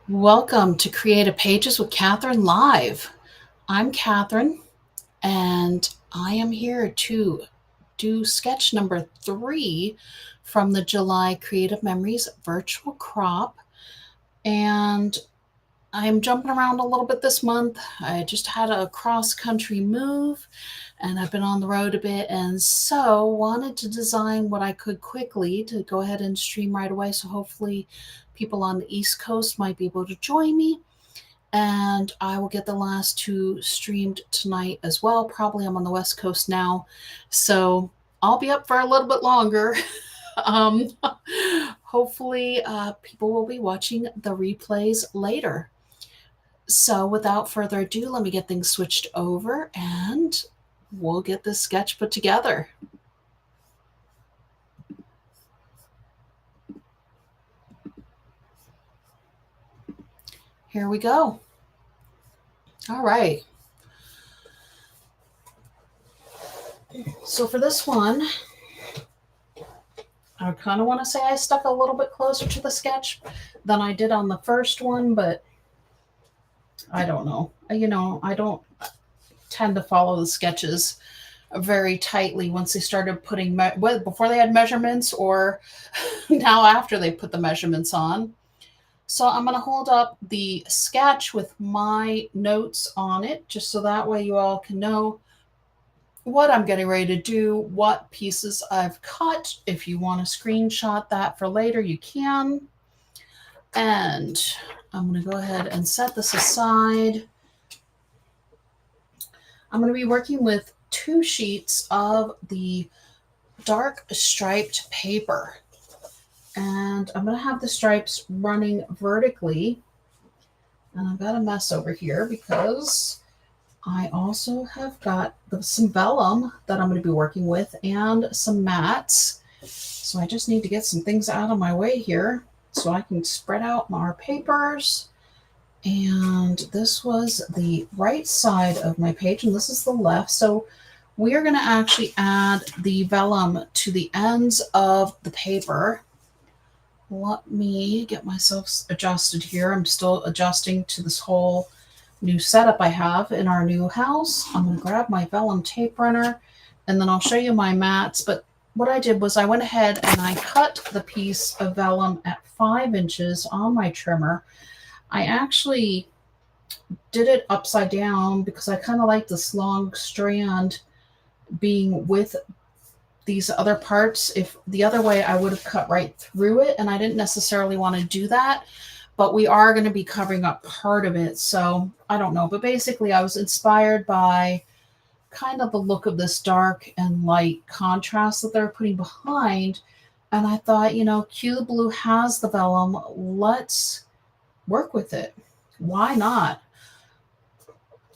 Welcome to Creative Pages with Catherine Live. I'm Catherine, and I am here to do sketch number 3 from the July Creative Memories virtual crop. And I'm jumping around a little bit this month. I just had a cross-country move, and I've been on the road a bit, and so wanted to design what I could quickly to go ahead and stream right away. So hopefully people on the East Coast might be able to join me, and I will get the last 2 streamed tonight as well. Probably I'm on the West Coast now, so I'll be up for a little bit longer. um, Hopefully, people will be watching the replays later. So, without further ado, let me get things switched over and we'll get this sketch put together. Here we go. All right. So for this one, I kind of want to say I stuck a little bit closer to the sketch than I did on the first one, but I don't know. I don't tend to follow the sketches very tightly once they started putting before they had measurements or now after they put the measurements on. So I'm going to hold up the sketch with my notes on it, just so that way you all can know what I'm getting ready to do, what pieces I've cut. If you want to screenshot that for later, you can. And I'm going to go ahead and set this aside. I'm going to be working with 2 sheets of the dark striped paper. And I'm going to have the stripes running vertically. And I've got a mess over here because I also have got some vellum that I'm going to be working with and some mats. So I just need to get some things out of my way here so I can spread out our papers. And this was the right side of my page, and this is the left. So we are going to actually add the vellum to the ends of the paper. Let me get myself adjusted here. I'm still adjusting to this whole new setup I have in our new house. I'm going to grab my vellum tape runner, and then I'll show you my mats. But what I did was I went ahead and I cut the piece of vellum at 5 inches on my trimmer. I actually did it upside down because I kind of like this long strand being with these other parts. If the other way, I would have cut right through it, and I didn't necessarily want to do that, but we are going to be covering up part of it. So I don't know, but basically I was inspired by kind of the look of this dark and light contrast that they're putting behind. And I thought, Q Blue has the vellum. Let's work with it. Why not?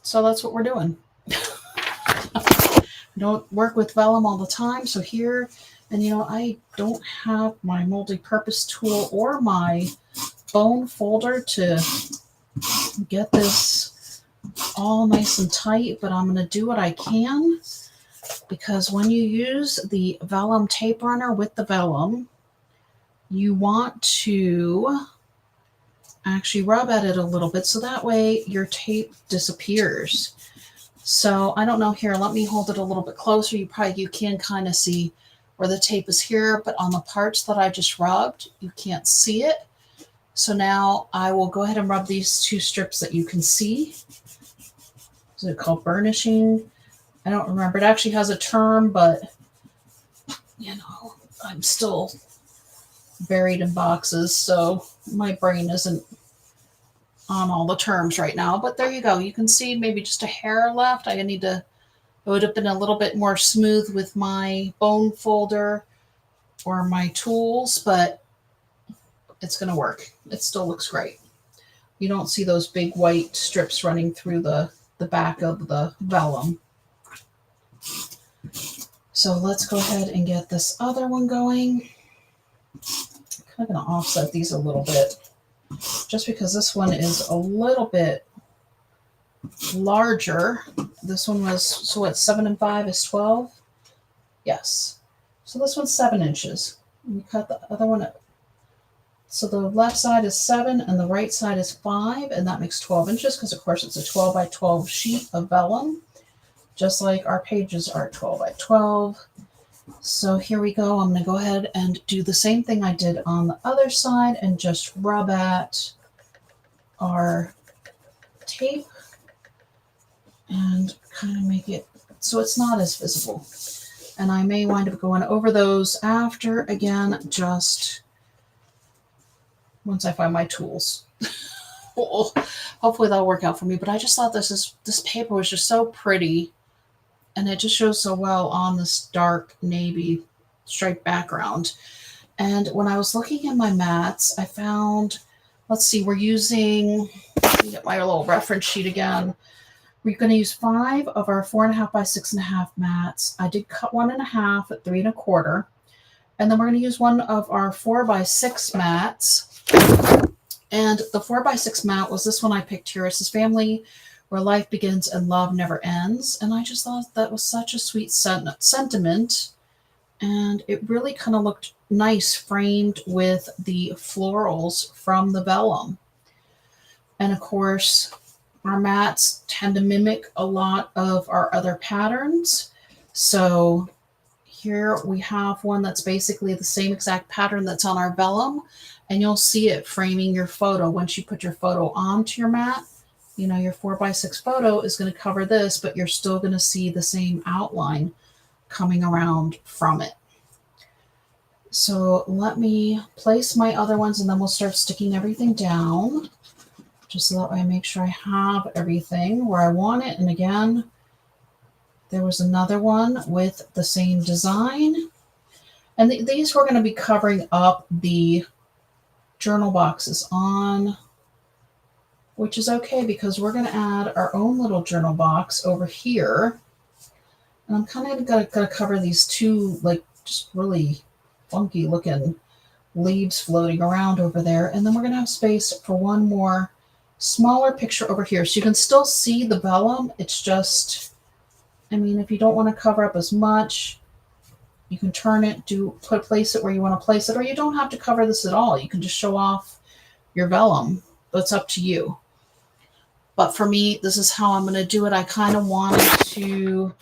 So that's what we're doing. Don't work with vellum all the time. So here, and I don't have my multi-purpose tool or my bone folder to get this all nice and tight, but I'm going to do what I can, because when you use the vellum tape runner with the vellum, you want to actually rub at it a little bit so that way your tape disappears. So I don't know here, let me hold it a little bit closer. You can kind of see where the tape is here, but on the parts that I just rubbed, you can't see it. So now I will go ahead and rub these 2 strips that you can see. Is it called burnishing? I don't remember. It actually has a term, but I'm still buried in boxes, so my brain isn't on all the terms right now. But there you go. You can see maybe just a hair left. It would have been a little bit more smooth with my bone folder or my tools, but it's going to work. It still looks great. You don't see those big white strips running through the back of the vellum. So let's go ahead and get this other one going. I'm kind of going to offset these a little bit, just because this one is a little bit larger. This one was, so what, 7 and 5 is 12? Yes. So this one's 7 inches. And you cut the other one at So the left side is 7 and the right side is 5, and that makes 12 inches because, of course, it's a 12 by 12 sheet of vellum, just like our pages are 12 by 12. So here we go. I'm going to go ahead and do the same thing I did on the other side and just rub at our tape and kind of make it so it's not as visible. And I may wind up going over those after, again, just once I find my tools. Hopefully that'll work out for me. But I just thought this paper was just so pretty, and it just shows so well on this dark navy striped background. And when I was looking at my mats, I found, let's see, we're using, let me get my little reference sheet again. We're going to use 5 of our 4.5 by 6.5 mats. I did cut 1.5 at 3 1/4. And then we're going to use one of our 4 by 6 mats. And the 4 by 6 mat was this one I picked here. It says Family Where Life Begins and Love Never Ends. And I just thought that was such a sweet sentiment. And it really kind of looked nice framed with the florals from the vellum. And of course, our mats tend to mimic a lot of our other patterns. So here we have one that's basically the same exact pattern that's on our vellum, and you'll see it framing your photo. Once you put your photo onto your mat, you know, your 4 by 6 photo is going to cover this, but you're still going to see the same outline coming around from it. So let me place my other ones, and then we'll start sticking everything down, just so that way I make sure I have everything where I want it. And again, there was another one with the same design. And these we're going to be covering up the journal boxes on, which is okay because we're going to add our own little journal box over here. And I'm kind of going to cover these two, like, just really funky looking leaves floating around over there. And then we're going to have space for one more smaller picture over here. So you can still see the vellum. It's just, I mean, if you don't want to cover up as much, you can turn it, place it where you want to place it, or you don't have to cover this at all. You can just show off your vellum. It's up to you. But for me, this is how I'm going to do it. I kind of wanted to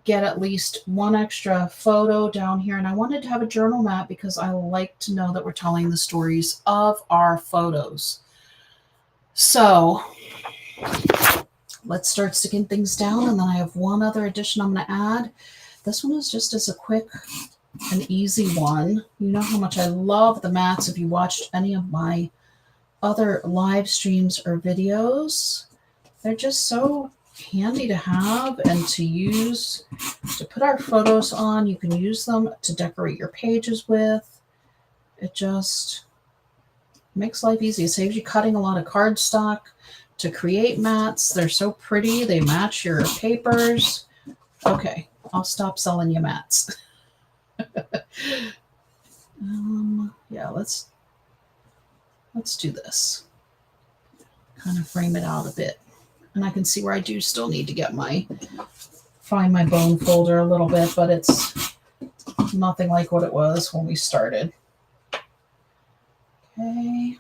get at least one extra photo down here, and I wanted to have a journal mat because I like to know that we're telling the stories of our photos. So let's start sticking things down, and then I have one other addition I'm going to add. This one is just as a quick and easy one. You know how much I love the mats if you watched any of my other live streams or videos. They're just so handy to have and to use to put our photos on. You can use them to decorate your pages with. It just makes life easy. It saves you cutting a lot of cardstock to create mats. They're so pretty. They match your papers. Okay, I'll stop selling you mats. Yeah, let's do this. Kind of frame it out a bit. And I can see where I do still need to get find my bone folder a little bit, but it's nothing like what it was when we started. Okay.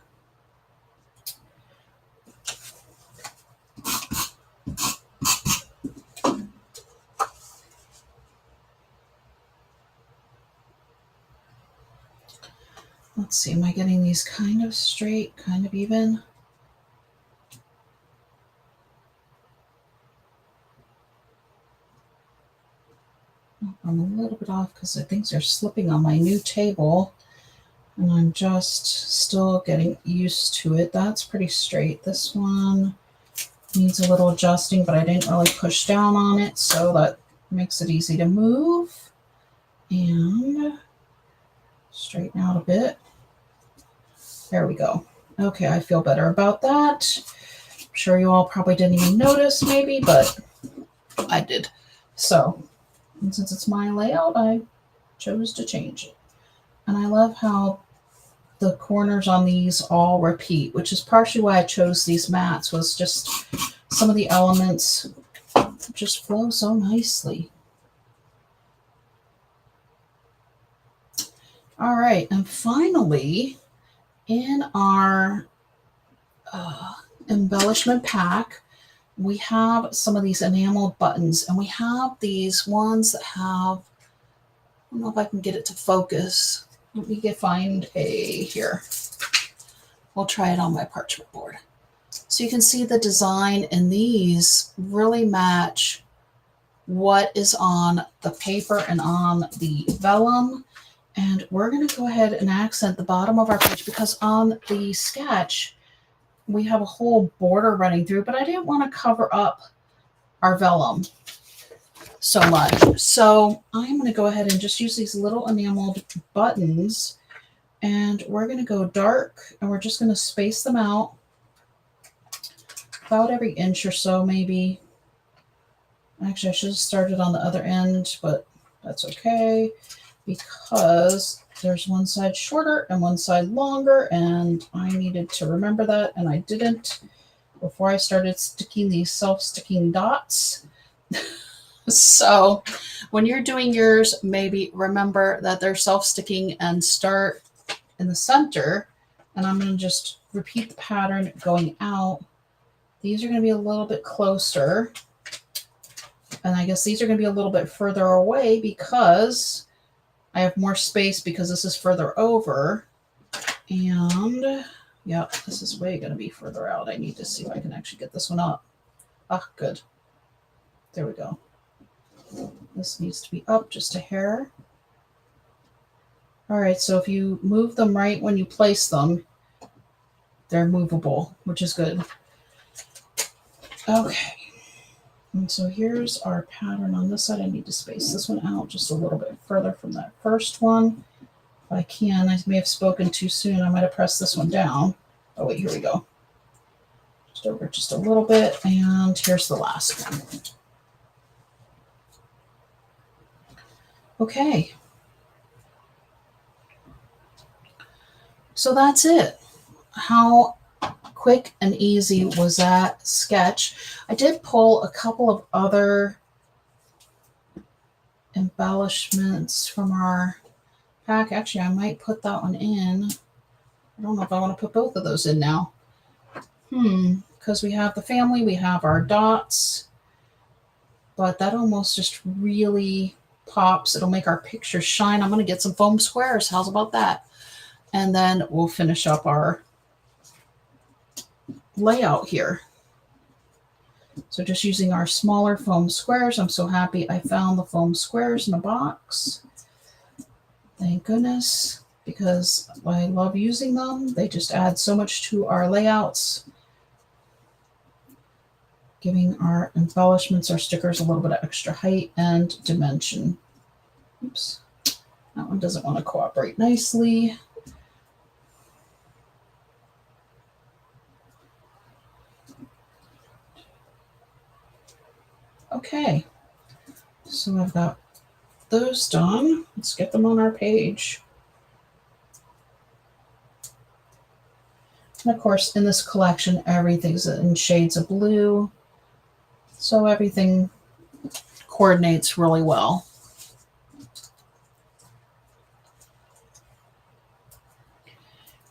Let's see, am I getting these kind of straight, kind of even? I'm a little bit off because things are slipping on my new table, and I'm just still getting used to it. That's pretty straight. This one needs a little adjusting, but I didn't really push down on it, so that makes it easy to move. And straighten out a bit. There we go. Okay, I feel better about that. I'm sure you all probably didn't even notice maybe, but I did. So, and since it's my layout, I chose to change it. And I love how the corners on these all repeat, which is partially why I chose these mats, was just some of the elements just flow so nicely. All right, and finally, in our embellishment pack, we have some of these enameled buttons, and we have these ones that have, I don't know if I can get it to focus. Let me find a, here. We'll try it on my parchment board. So you can see the design, and these really match what is on the paper and on the vellum. And we're going to go ahead and accent the bottom of our page, because on the sketch, we have a whole border running through, but I didn't want to cover up our vellum so much. So I'm going to go ahead and just use these little enameled buttons, and we're going to go dark, and we're just going to space them out about every inch or so, maybe. Actually, I should have started on the other end, but that's okay, because there's one side shorter and one side longer, and I needed to remember that, and I didn't before I started sticking these self-sticking dots. So when you're doing yours, maybe remember that they're self-sticking and start in the center. And I'm going to just repeat the pattern going out. These are going to be a little bit closer. And I guess these are going to be a little bit further away because I have more space, because this is further over. And yeah, this is way going to be further out. I need to see if I can actually get this one up. Ah, good. There we go. This needs to be up just a hair. All right, so if you move them right when you place them, they're movable, which is good. Okay, and so here's our pattern on this side. I need to space this one out just a little bit further from that first one. If I can, I may have spoken too soon. I might have pressed this one down. Oh wait, here we go. Just over just a little bit, and here's the last one. Okay. So that's it. How quick and easy was that sketch? I did pull a couple of other embellishments from our pack. Actually, I might put that one in. I don't know if I want to put both of those in now. Because we have the family, we have our dots, but that almost just really pops. It'll make our picture shine. I'm going to get some foam squares. How's about that? And then we'll finish up our layout here. So just using our smaller foam squares. I'm so happy I found the foam squares in a box. Thank goodness, because I love using them. They just add so much to our layouts, giving our embellishments, our stickers, a little bit of extra height and dimension. Oops, that one doesn't want to cooperate nicely. Okay, so I've got those done. Let's get them on our page. And of course, in this collection, everything's in shades of blue, so everything coordinates really well.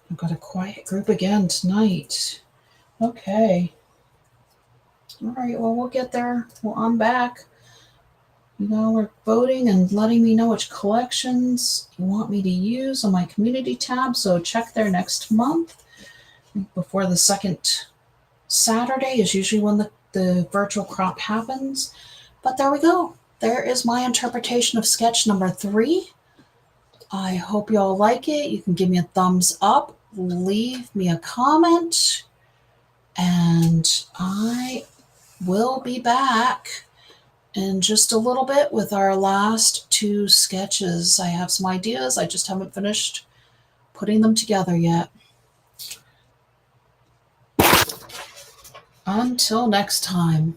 I've got a quiet group again tonight. Okay. All right, well, we'll get there. Well, I'm back. You know, we're voting and letting me know which collections you want me to use on my community tab. So check there next month. Before the second Saturday is usually when the virtual crop happens. But there we go. There is my interpretation of sketch number 3. I hope you all like it. You can give me a thumbs up, leave me a comment, and I will be back in just a little bit with our last 2 sketches. I have some ideas. I just haven't finished putting them together yet. Until next time.